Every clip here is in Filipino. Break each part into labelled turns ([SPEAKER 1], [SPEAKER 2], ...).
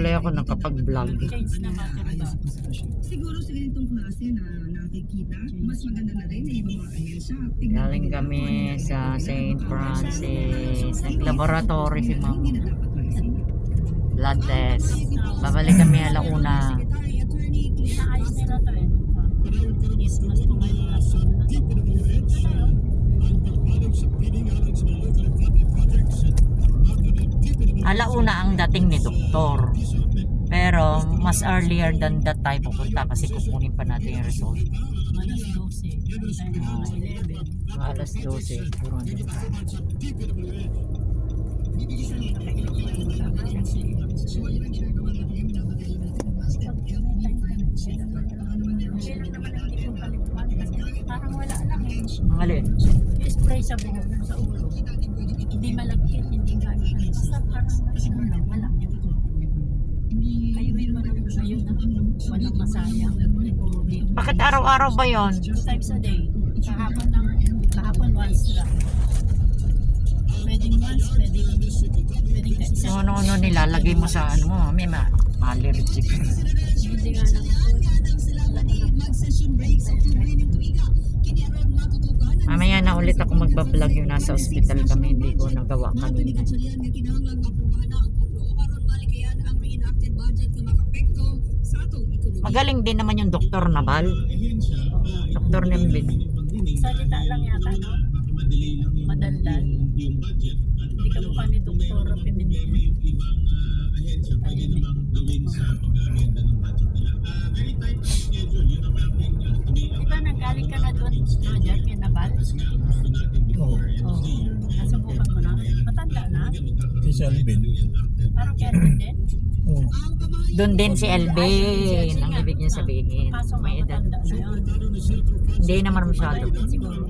[SPEAKER 1] tuloy ako nakapag-vlog.
[SPEAKER 2] Change na battery box.
[SPEAKER 3] Siguro sa ganitong klase na nakikita, mas maganda na rin na yung mga ahensya.
[SPEAKER 1] Galing kami sa St. Francis. Nag-laboratory si Ma'am. Blood test. Babalik kami alauna.
[SPEAKER 2] Inaayos nila to eh. Christmas to ngayon na
[SPEAKER 1] Alauna ang dating ni Doktor. Pero mas earlier than that tayo pupunta kasi kukunin pa natin yung result.
[SPEAKER 2] Alas 12. Tayo na 11.
[SPEAKER 1] Alas 12. Siguro din.
[SPEAKER 2] Parang wala lang eh.
[SPEAKER 1] Ang alin?
[SPEAKER 2] Spray sa buhok sa ulo. Hindi malagkit, hindi kaya. Basta parang wala. Ayun mo lang ayun na. Walang masayang.
[SPEAKER 1] Bakit araw-araw ba yon?
[SPEAKER 2] 2 times a day. Kahapon once lang. Pwedeng once, pwedeng isa.
[SPEAKER 1] Ano-ano nilalagay mo sa ano mo? May allergic.
[SPEAKER 2] Hindi nga lang.
[SPEAKER 1] Mamaya na ulit ako magbablog yung nasa ospital kami. Hindi ko nagawa kanina. Magaling din naman yung Dr. Nabal. Dr. Nembin.
[SPEAKER 2] Salita lang yata, no? Madaldal. Hindi ka mukha ni Dr. Pimentel. Diba nanggaling ka na doon, Roger, kay Nabal?
[SPEAKER 4] Oo.
[SPEAKER 2] Oo. Nasubukan mo na? Matanda na?
[SPEAKER 4] Si Alvin.
[SPEAKER 2] Parang Kelvin din?
[SPEAKER 4] Oo.
[SPEAKER 1] Doon din si Elvin. Ang ibig niya sabihin.
[SPEAKER 2] Kaso
[SPEAKER 1] May edad.
[SPEAKER 2] matanda na yun.
[SPEAKER 1] Hindi naman masyado.
[SPEAKER 2] Siguro.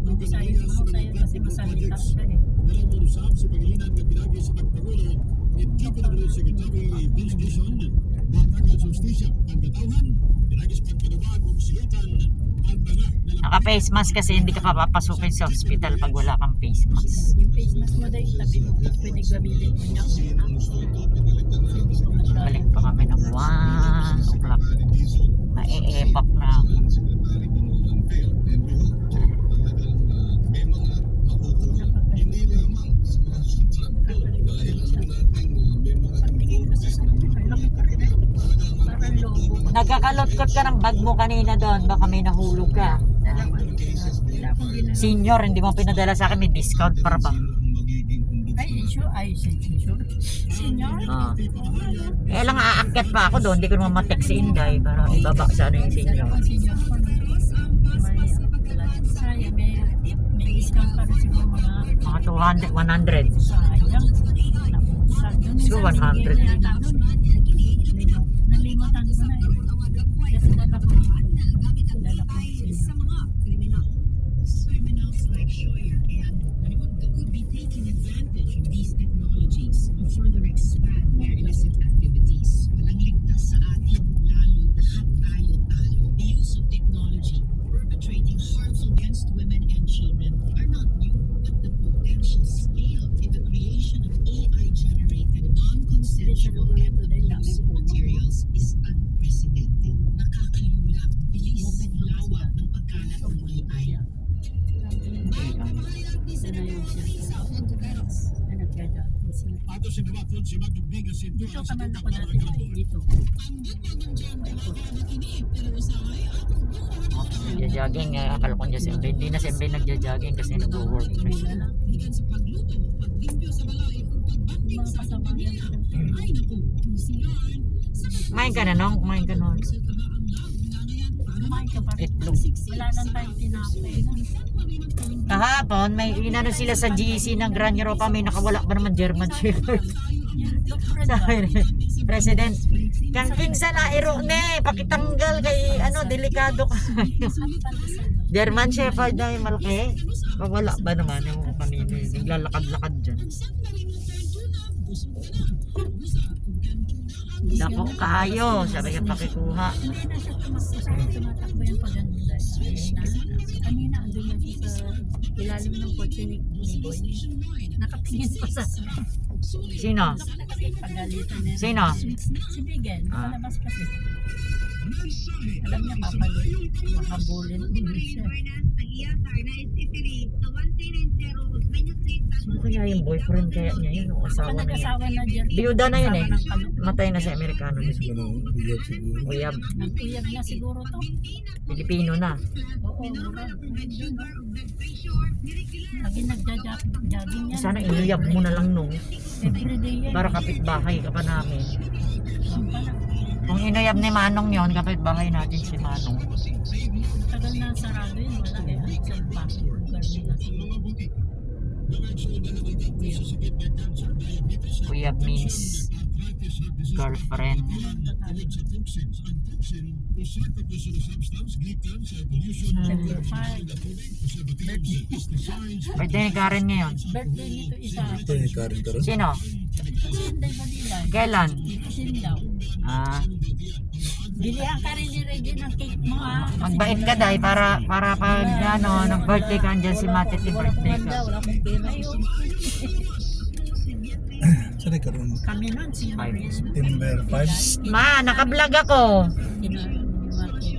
[SPEAKER 2] Mahusay kasi masalita siya eh.
[SPEAKER 1] Naka-face mask kasi hindi ka papapasukin sa ospital pag wala kang face mask.
[SPEAKER 2] Yung face mask mo dahil tabi mo. Pwede gamitin mo niya.
[SPEAKER 1] Balik pa kami ng 1 o'clock. Mae-evac na. Nagkakalot-kot ka ng bag mo kanina doon. Baka may nahulog ka. Senior, hindi mo pinadala sa akin. May discount para ba?
[SPEAKER 2] Ay, sure. Ay, sure. Senior?
[SPEAKER 1] Kaya lang aakyat pa ako doon. Hindi ko naman matek si Inday para ibaba sa ano yung senior.
[SPEAKER 2] Senior ko. Sayang, may discount pa rin siguro
[SPEAKER 1] Mga 200, 100.
[SPEAKER 2] sayang.
[SPEAKER 1] Siguro 100.
[SPEAKER 2] Nalimutan ko na eh. Kasi dala ko. Dala ko
[SPEAKER 3] Criminals like Scheuer and could be taking advantage of these technologies to further expand their illicit activities. Walang ligtas sa atin, lalo lahat tayo talo. The use of technology perpetrating harms against women and children are not new, but the potential scale in the creation of AI-generated non-consensual and abusive materials is unprecedented. Nakakalula, bilis, lawa ng pagkalat ng AI.
[SPEAKER 2] Dito ka man ako dati. Dito.
[SPEAKER 1] Nagja-jogging. Akala ko niya si Embe. Hindi na si Embe nagja-jogging kasi nag-work na siya.
[SPEAKER 2] Mga kasama niya.
[SPEAKER 1] Kumain ka na nung? Kumain ka nun?
[SPEAKER 2] Kumain ka pa rin.
[SPEAKER 1] Itlog.
[SPEAKER 2] Wala nang tayong tinapay.
[SPEAKER 1] Kahapon, may inano sila sa GC ng Grand Europa. May nakawala pa naman German Shepherd. Sabi ni President, kang kinsa na iro ne, pakitanggal kay ano, delikado ka. German Shepherd na yung malaki. Wala ba naman yung kanina, naglalakad-lakad dyan. Dako kayo, sabi ka pakikuha.
[SPEAKER 2] Hindi na siya tumakbo sa tumatakbo yung paganda. Kanina andun na siya sa ilalim ng kotse ni Boy. Nakatingin pa sa
[SPEAKER 1] Sino?
[SPEAKER 2] pagalitan niya.
[SPEAKER 1] Sino?
[SPEAKER 2] Si Miguel,
[SPEAKER 1] Ah.
[SPEAKER 2] nakalabas kasi. Alam niya papalit. Makabulin din siya.
[SPEAKER 1] Sino kaya yung boyfriend kaya niya yun? O asawa na niya?
[SPEAKER 2] Nag-asawa na dyan.
[SPEAKER 1] Biyuda na yun eh.
[SPEAKER 2] Asawa ng kalong.
[SPEAKER 1] Matay na si Amerikano.
[SPEAKER 4] Siguro, bigyan siguro.
[SPEAKER 1] Uyab.
[SPEAKER 2] Nag-uyab na siguro to.
[SPEAKER 1] Pilipino na.
[SPEAKER 2] Oo, mura. Lagi nagja-jogging yan.
[SPEAKER 1] Sana inuyab mo na lang nung.
[SPEAKER 2] Everyday yan.
[SPEAKER 1] Para kapitbahay ka pa namin.
[SPEAKER 2] Ang pala.
[SPEAKER 1] Kung inuyab ni Manong yon, kapitbahay natin si Manong.
[SPEAKER 2] Tagal na sarado yun. Wala eh. Ang isang bakit lugar nila siguro.
[SPEAKER 1] Uyab means girlfriend. Birthday ni Karen ngayon.
[SPEAKER 2] Birthday nito isa.
[SPEAKER 4] Ito yung Karen Karan.
[SPEAKER 1] Sino?
[SPEAKER 2] Sinday Balilan.
[SPEAKER 1] Kailan?
[SPEAKER 2] Sindaw.
[SPEAKER 1] Ah,
[SPEAKER 2] Bilihan ka rin ni Reggie ng cake mo ha.
[SPEAKER 1] magbait ka dahil para pag ano, nag-birthday ka andyan si Mati, birthday ka.
[SPEAKER 2] Wala akong pera yun.
[SPEAKER 4] Saan Karan?
[SPEAKER 2] Kami nun, sino rin.
[SPEAKER 4] September 5.
[SPEAKER 1] Ma, naka-vlog ako.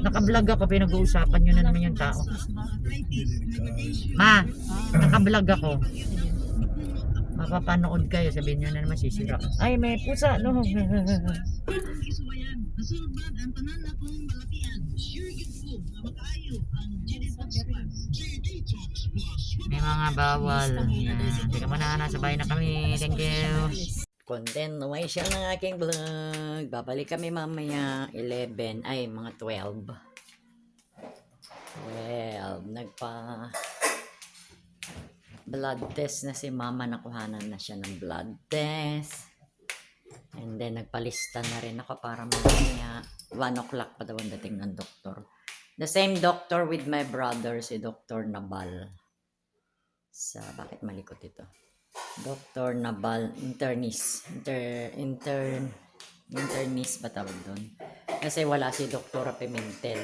[SPEAKER 1] Naka-vlog ako, pinag-uusapan nyo na naman yung tao. Ma, naka-vlog ako. Mapapanood kayo, sabihin nyo na naman sisira. Ay, may pusa, no? May mga bawal. Yan. Teka muna, nasa bahay na kami. Thank you. Continuation ng aking vlog. Babalik kami mamaya 11, ay mga 12. Nagpa blood test na si mama, nakuhanan na siya ng blood test. And then nagpalista na rin ako para mamaya 1 o'clock pa daw ang dating ng doktor. The same doctor with my brother, si Dr. Nabal. Bakit malikot ito? Dr. Nabal, internist. Internist ba tawag doon? Kasi wala si Dr. Pimentel.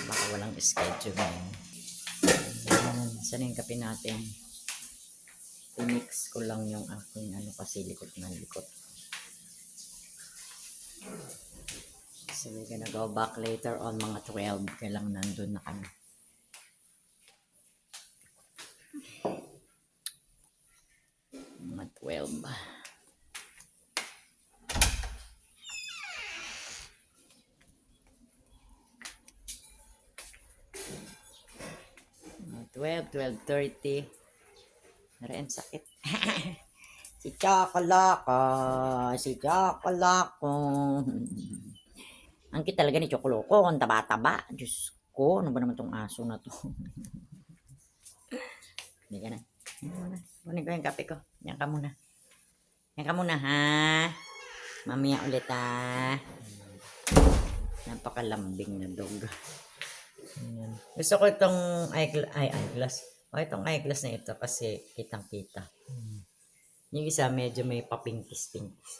[SPEAKER 1] Baka walang schedule ngayon. Saan yung kape natin? I-mix ko lang yung aking kasi likot na likot. So we're gonna go back later on mga 12. Kailang nandun na kami. Mga 12. Mga 12, 12:30. Narayan sakit. Si Chocoloko. Si Chocoloko. Ang cute talaga ni Chocoloko. Ang taba-taba. Diyos ko. Ano ba naman tong aso na to? Hindi ka na. Kunin ko yung kape ko. Yan ka muna. Yan ka muna, ha? Mamaya ulit, ha? Napakalambing na dog. Ayan. Gusto ko itong eyeglass. Itong eyeglass na ito kasi kitang-kita. Yung isa medyo may papinkis-pinkis.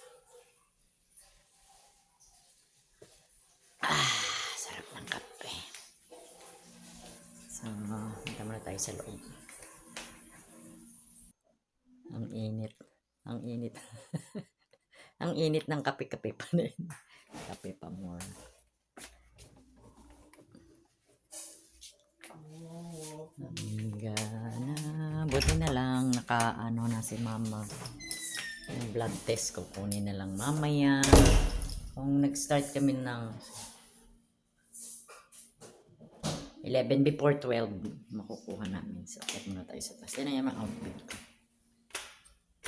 [SPEAKER 1] Sarap ng kape. So, punta muna tayo sa loob. Ang init. Ang init. Ang init ng kape-kape pa rin. Kape pa more. Gana. Buti na lang naka-ano na si mama. Yung blood test ko kunin na lang mamaya. Kung nag-start kami ng 11 before 12, makukuha namin. So, akit muna tayo sa taas. Yan na yung mga outfit ko.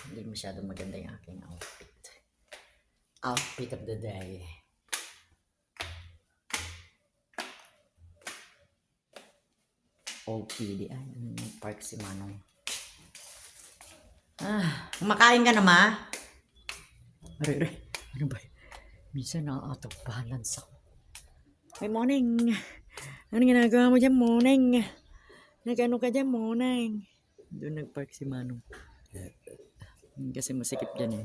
[SPEAKER 1] Hindi masyadong maganda yung aking outfit. Outfit of the day. OPD. Ay, park si Manong. Kumakain ka na, ma? Aray. Ano ba? Minsan na-out of balance ako. Hey, morning. Ano ginagawa mo dyan, morning? Nag-ano ka dyan, morning? Doon nag-park si Manong. Kasi masikip dyan eh.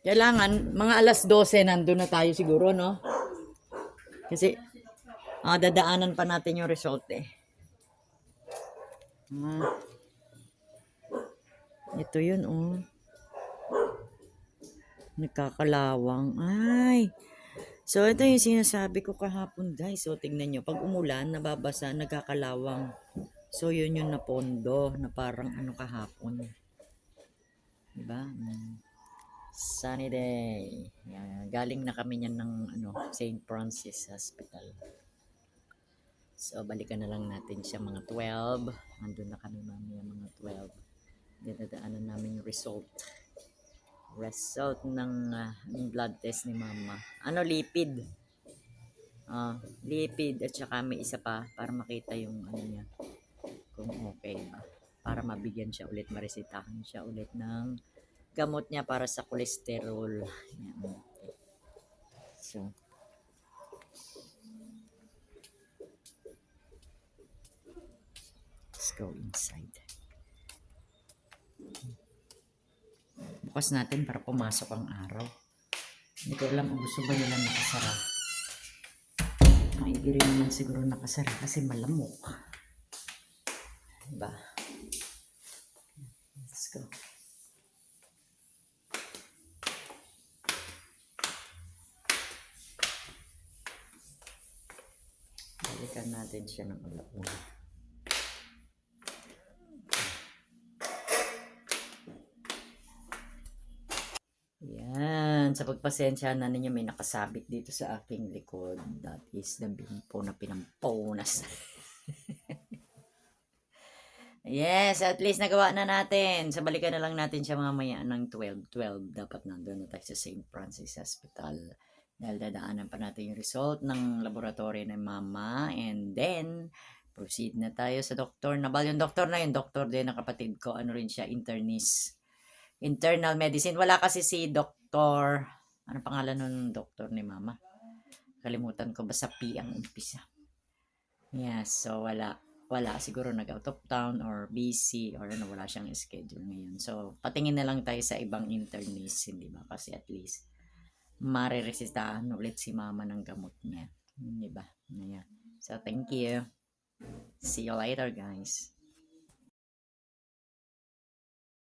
[SPEAKER 1] Kailangan, mga alas 12 nandun na tayo siguro, no? Kasi, dadaanan pa natin yung result eh. Ah, ito yun, oh. Nagkakalawang. Ay! So, ito yung sinasabi ko kahapon, guys. So, tingnan nyo. Pag umulan, nababasa, nagkakalawang. So, yun yung napondo na parang ano kahapon. Diba? Sunny day. Yan. Galing na kami niyan ng St. Francis Hospital. So, balikan na lang natin siya mga 12. Andun na kami mamaya mga 12. Dinadaanan namin yung result ng blood test ni mama. Lipid. Lipid at saka may isa pa para makita yung niya kung okay ba. Para mabigyan siya ulit, maresetahan siya ulit ng gamot niya para sa cholesterol. Yan. So, let's go inside. Bukas natin para pumasok ang araw. Hindi ko alam kung gusto ba nila nakasara. Maigi rin naman siguro nakasara kasi malamok. Diba? Let's go. Balikan natin siya ng alauna. Yan. Sa pagpasensya na ninyo, may nakasabit dito sa aking likod. That is the bimpo na pinampunas. Yes, at least nagawa na natin. So, balikan na lang natin siya mamaya ng 12. Dapat nandun na tayo sa St. Francis Hospital. Dahil dadaanan pa natin yung result ng laboratory ng mama. And then, proceed na tayo sa doktor. Nabal yung doktor na yun. Doktor din ng kapatid ko. Ano rin siya? Internist. Internal medicine. Wala kasi si doktor. Ano pangalan nun doktor ni mama? Kalimutan ko. Basta P ang umpisa. Yes, so wala siguro nag-out of town or busy or wala siyang schedule ngayon. So, patingin na lang tayo sa ibang internist, hindi ba? Kasi at least, mariresitahan ulit si mama ng gamot niya. Hindi ba? Ayan. So, thank you. See you later, guys.